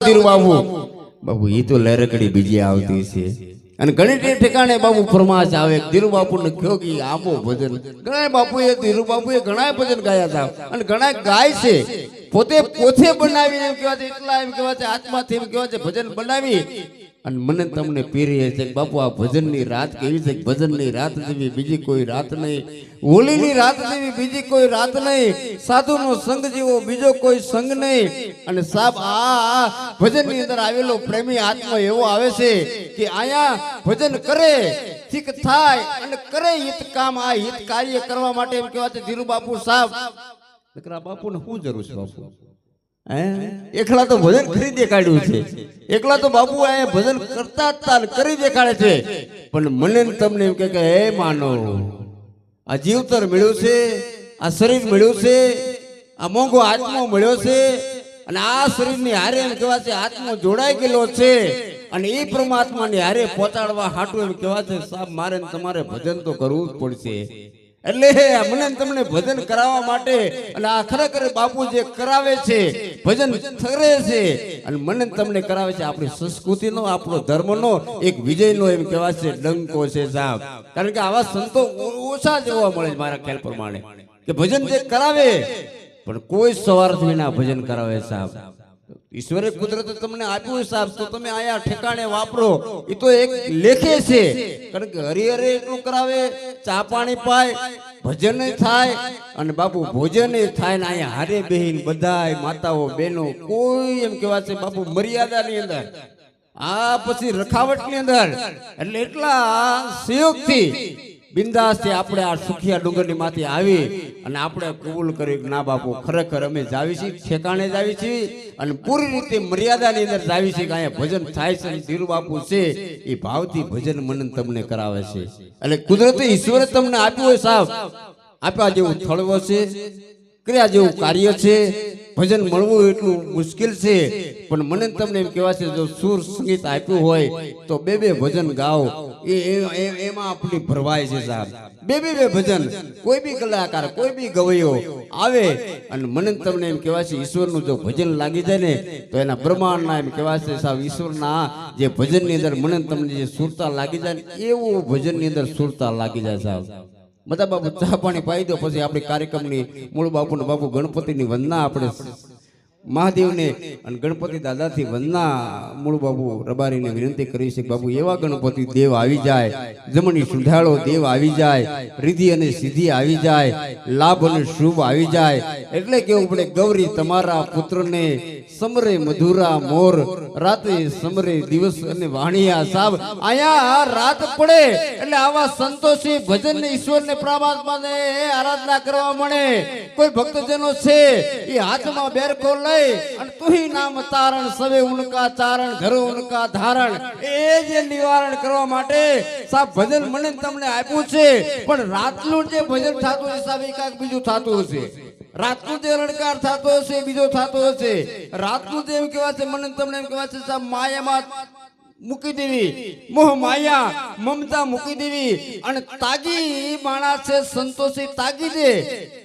ધીરુ બાપુ એ તો લહેરકડી બીજી આવતી છે અને ઘણી ઠેકાણે બાપુ ફરમાશ આવે ધીરુ બાપુ ને કહો કે આંબો ભજન ઘણા બાપુએ ધીરુ બાપુએ ઘણા ભજન ગાયા હતા અને ઘણા ગાય છે પોતે પોતે બનાવી એમ કહેવા છે એટલા એમ કહેવા છે આત્માથી એમ કહેવા છે ભજન બનાવી અને મને તમને પીરીએ છે બાપુ આ ભજનની રાત કેવી છે ભજનની રાત જેવી બીજી કોઈ રાત નહીં હોલીની રાત જેવી બીજી કોઈ રાત નહીં સાધુનો સંગ જેવો બીજો કોઈ સંગ નહીં અને સાહેબ આ ભજનની અંદર આવેલો પ્રેમી આત્મા એવો આવે છે કે આયા ભજન કરે ઠીક થાય અને કરે હિત કામ આ હિત કાર્ય કરવા માટે એમ કહેવાય છે ધીરુ બાપુ સાહેબ દીકરા બાપુને શું જરૂર છે બાપુ એકલા તો ભજન કરી દેખાડ્યું છે એકલા તો બાપુ આ ભજન કરતા જ કરી દેખાડે છે પણ મને તમને એમ કે હે માનો આ જીવતર મળ્યું છે આ શરીર મળ્યું છે આ મોંઘો આત્મો મળ્યો છે અને આ શરીરની હારે એમ કહેવાય છે આત્મો જોડાઈ ગયેલો છે અને એ પરમાત્માની હારે પહોંચાડવા હાટું એમ કહેવાય છે સાહેબ મારે તમારે ભજન તો કરવું જ પડશે એટલે મને તમને ભજન કરાવવા માટે અને આ ખરેખર બાપુ જે કરાવે છે ભજન કરે છે અને મને તમને કરાવે છે આપણી સંસ્કૃતિનો આપણો ધર્મનો એક વિજયનો એમ કહેવાય છે ડંકો છે સાહેબ કારણ કે આવા સંતો ઓછા જોવા મળે મારા ખ્યાલ પ્રમાણે કે ભજન જે કરાવે પણ કોઈ સવારથી વિના ભજન કરાવે સાહેબ ઈશ્વરે કુદરતે તમને આપ્યું સાહેબ તો તમે આયા ઠેકાણે વાપરો એ તો એક લેખે છે કારણ કે હરિહરે એટલું કરાવે ચા પાણી પાય ભજન થાય અને બાપુ ભોજન થાય ને અહીંયા હારે બેહીન બધાય માતાઓ બહેનો કોઈ એમ કહેવાય છે બાપુ મર્યાદાની અંદર આ પછી રખાવટની અંદર એટલે એટલા સહયોગથી બિંદાસથી આપણે આ સુખિયા ડુંગરની માંથી આવી અને આપણે કબૂલ કરી ના બાપુ ખરેખર અમે જાવી છીએ ઠેકાણે જાવી છીએ અને પૂરી રીતે મર્યાદાની અંદર જાવી છીએ કે અહીંયા ભજન થાય છે ધીરુ બાપુ છે એ ભાવથી ભજન મનન તમને કરાવે છે એટલે કુદરતી ઈશ્વરે તમને આપ્યું હોય સાહેબ આપ્યા જેવું થળવો છે કર્યા જેવું કાર્ય છે ભજન મળવું એટલું મુશ્કેલ છે પણ મને તમને એમ કહેવાય છે જો સુર સંગીત આપ્યું હોય તો બે ભજન ગાઓ એમાં આપણી ભરવાય છે સાહેબ બે ભજન કોઈ બી કલાકાર કોઈ બી ગવૈયો આવે અને મને તમને એમ કહેવાય છે ઈશ્વરનું જો ભજન લાગી જાય ને તો એના બ્રહ્માંડના એમ કહેવાય છે સાહેબ ઈશ્વરના જે ભજનની અંદર મને તમને જે સુરતા લાગી જાય ને એવું ભજનની અંદર સુરતા લાગી જાય સાહેબ બધા બાપુ ચા પાણી પાઈ દો પછી આપણી કાર્યક્રમની મૂળ બાપુ ને બાપુ ગણપતિની વંદના આપણે મહાદેવને અને ગણપતિ દાદાથી વંદના મૂળ બાપુ રબારીને વિનંતી કરી છે બાપુ એવા ગણપતિ દેવ આવી જાય જમણી સુધાળો દેવ આવી જાય રીધિ અને સિદ્ધિ આવી જાય લાભ અને શુભ આવી જાય એટલે કેવું પડે ગૌરી તમારા પુત્રને સમરે મધુરા મોર રાતે સમરે દિવસ અને વાણિયા સાહેબ આયા રાત પડે એટલે આવા સંતોષી ભજન ને ઈશ્વર ને પરમાત્માને આરાધના કરવા મળે કોઈ ભક્તજનો છે એ હાથમાં બેરખો લઈ અને તુહી નામ તારણ સવે ઉનકા ચારણ ઘરો ઉનકા ધારણ એ જે નિવારણ કરવા માટે સાહેબ ભજન મને તમને આપ્યું છે પણ રાતનું જે ભજન થતું છે સાહેબ એ કાંઈક બીજું થતું હશે રાતનું જે રણકાર થતો હશે બીજો થતો હશે રાતનું જે એમ કહેવાય છે મને તમને એમ કહેવાય છે સાહેબ માયામાં મૂકી દેવી મોહ માયા મમતા મૂકી દેવી અને તાગી માણસ છે સંતોષી તાગી દે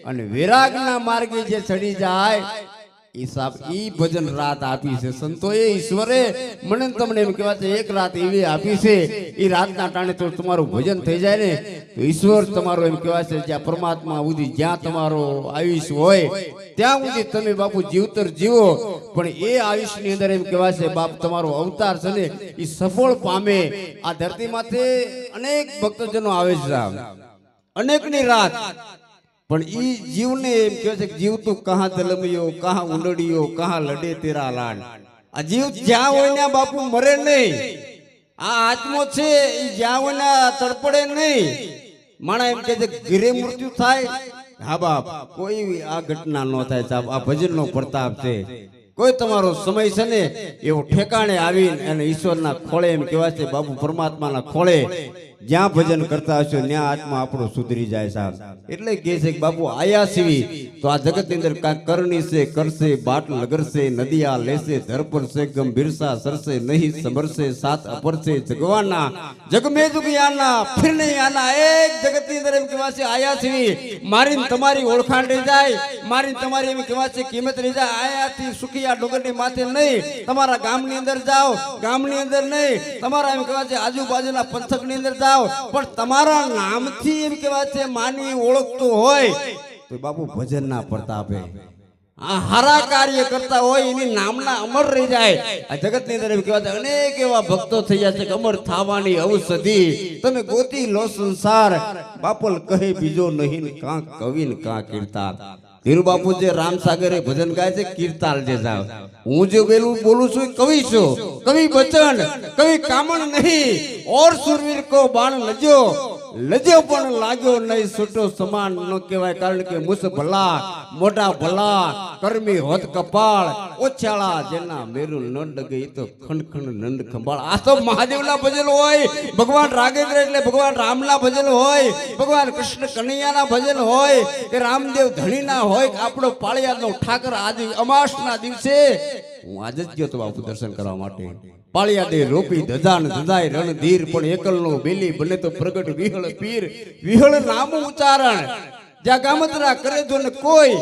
અને વિરાગના માર્ગે જે ચડી જાય એ સાહેબ ઈ ભજન રાત આપી છે સંતોએ ઈશ્વરે મને તમને એમ કહેવાય છે એક રાત એવી આપી છે એ રાતના ટાણે તો તમારું ભજન થઈ જાય ને તો ઈશ્વર તમારો એમ કહેવાય છે જ્યાં પરમાત્મા સુધી જ્યાં તમારો આયુષ હોય ત્યાં સુધી તમે બાપુ જીવતર જીવો પણ એ આયુષની અંદર એમ કહેવાય છે બાપ તમારો અવતાર છે ને એ સફળ પામે આ ધરતીમાંથી અનેક ભક્તજનો આવે છે સાહેબ અનેકની રાત પણ ઈ જીવને એમ કહે છે જીવ તું કહા દલમિયો કહા ઉંડડિયો કહા લડે તેરા લાડ આ જીવ જ્યાં હોય ને બાપુ મરે નહીં આ આત્મો છે એ જ્યાં હોય ને તડપડે નહીં માણા એમ કહે છે ઘરે મૃત્યુ થાય હા બાપ કોઈ આ ઘટના ન થાય સાહેબ આ ભજનનો પ્રતાપ છે કોઈ તમારો સમય છે ને એવો ઠેકાણે આવીને અને ઈશ્વરના ખોળે એમ કહેવાય છે બાપુ પરમાત્માના ખોળે જ્યાં ભજન કરતા હશો ત્યાં આત્મા આપણો સુધરી જાય સાહેબ. એટલે કહે છે કે બાપુ આયા સીવી તો આ જગતની અંદર કાંઈક કરણી છે, કરશે બાટ લગરશે, નદિયા લેશે, ધરપર છે ગંભીરસા સરસે, નહીં સમરશે સાત અપરશે, જગવાના જગમે જુગિયાના ફિર નહીં આના. એક જગતની અંદર એમ કહેવા છે આયા સીવી, મારીને તમારી ઓળખાણ રહી જાય, મારીને તમારી એમ કહેવા છે કિંમત રહી જાય. આયાથી સુખી આ ડુંગરની માથે નહીં, તમારા ગામની અંદર જાઓ, ગામની અંદર નહીં, તમારા એમ કહેવા છે આજુબાજુના પંથકની અંદર જાઓ, પણ તમારા નામથી એમ કહેવા છે માની ઓળખતું હોય તો બાપુ ભજનના પ્રતાપે આ હારા કાર્ય કરતા હોય એની નામના અમર રહી જાય. આ જગતની અંદર એમ કહેવાય અનેક એવા ભક્તો થઈ ગયા છે કે અમર થવાની ઔષધિ તમે ગોતી લો સંસાર. બાપલ કહે બીજો નહીં કાં કવિ ને કાં કીર્તાલ. ધીરુ બાપુ જે રામસાગરે ભજન ગાય છે કીર્તાલ જે જાવ, હું જે બોલું છું કવિ છું, કવિ બચન કવિ કામણ નહીં. ઓર સુરવીર કો બાણ લજો, લજો પણ લાગ્યો નહીં છૂટો સમાન ન કહેવાય. કારણ કે મુસ ભલા મોઢા ભલા કર્મી હોત કપાળ, ઓછાળા જેના મેરુ ન ડગે તો ખંડ ખંડ નંદ ખંભાળ. આ તો મહાદેવના ભજન હોય, ભગવાન રાગેન્દ્ર એટલે ભગવાન રામના ભજન હોય, ભગવાન કૃષ્ણ કનૈયાના ભજન હોય, કે રામદેવ ધણીના હોય, કે આપણો પાળિયાદનો ઠાકર આજે અમાસના દિવસે હું આજે જ ગયો તો બાપુ દર્શન કરવા માટે. પાળિયાદે રોપી ધજાન ધજાય રણધીર, પણ એકલનો બેલી બને તો પ્રગટ વિહળ પીર. વિહળ નામ ઉચ્ચારણ જ્યાં ગામતરા કરે જો ને કોઈ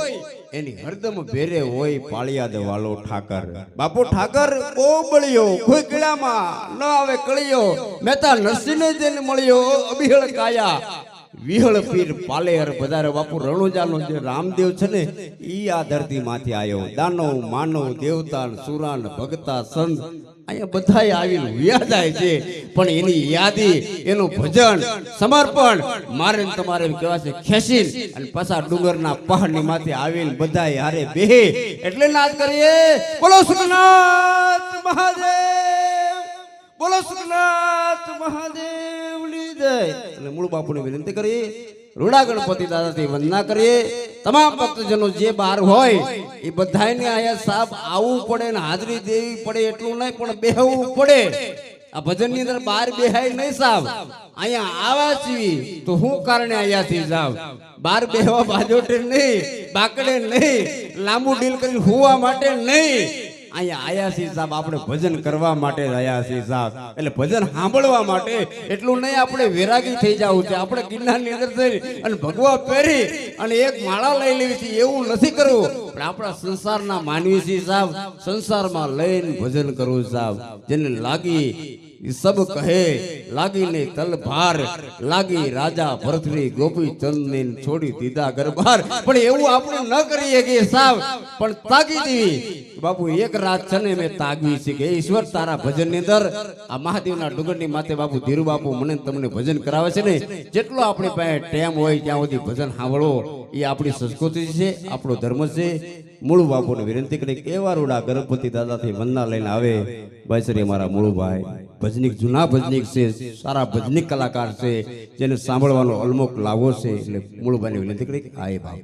એની હરદમ ભેરે હોય પાળિયાદ વાળો ઠાકર. બાપુ ઠાકર બહુ બળ્યો, કોઈ કીડામાં ન આવે કળિયો, મહેતા નરસિંહને જેને મળ્યો અબિહળ કાયા. વિહળ પીર પાલેહર બધારે. બાપુ રણુજાનો જે રામદેવ છે ને ઈ આ ધરતી માંથી આવ્યો. દાનવ માનવ દેવતા સુરાન ભગતા સંત અહીંયા બધાય આવીને વ્યા જાય છે, પણ એની યાદી એનું ભજન સમર્પણ મારે તમારે એમ કહેવા છે ખેંચીને અને પાછા ડુંગરના પહાડની માથે આવીને બધાય હારે બેહે એટલે નાદ કરીએ બોલો સુખનાથ મહાદેવ, બોલો સુખનાથ મહાદેવની જય. અને મૂળ બાપુને વિનંતી કરીએ, રૂડા ગણપતિ દાદાથી વંદના કરીએ. તમામ ભક્તજનો જે બહાર હોય એ બધાને આયા સાહેબ આવવું પડે ને હાજરી દેવી પડે એટલું નહીં, પણ બેહવું પડે. આ ભજન ની અંદર બહાર બેહાય નહીં સાહેબ, અહીંયા આવા છીએ તો હું કારણે અહીંયાથી જાવ. બહાર બેહવા બાજોટે નહીં, બાકડે નહીં, લાંબુ ડીલ કરી હોવા માટે નહીં. અહીંયા આયા છીએ સાહેબ આપણે ભજન કરવા માટે આયા છીએ સાહેબ. એટલે ભજન સાંભળવા માટે એટલું નહીં, આપણે વૈરાગી થઈ જવું છે. આપણે ગિરનારની અંદર જઈ અને ભગવા પહેરી અને એક માળા લઈ લેવી છે એવું નથી કરવું. પણ આપણા સંસારના માનવી છીએ સાહેબ, સંસારમાં લઈને ભજન કરવું સાહેબ. જેને લાગી સબ કહે લાગીને તલભાર, લાગી રાજા ભરતની ગોપી ચંદને છોડી દીધા ગરબાર. પણ એવું આપણે ન કરીએ કે સાહેબ, પણ તાકી દેવી. બાપુ એક રાત છે ને મેં તાગવી છે કે ઈશ્વર તારા ભજન ની અંદર આ મહાદેવના ડુંગરની માથે બાપુ ધીરુ બાપુ મને તમને ભજન કરાવે છે ને, જેટલો આપણી પાસે ટેમ હોય ત્યાં સુધી ભજન સાંભળો. એ આપણી સંસ્કૃતિ છે, આપણો ધર્મ છે. મૂળ બાપુને વિનંતી કરી કેવા રૂડા ગણપતિ દાદાથી વંદના લઈને આવે. ભાઈ અમારા મૂળભાઈ ભજનિક જૂના ભજનિક છે, સારા ભજનિક કલાકાર છે, જેને સાંભળવાનો અલમોક લાવો છે. એટલે મૂળભાઈને વિનંતી કરી આય ભાઈ.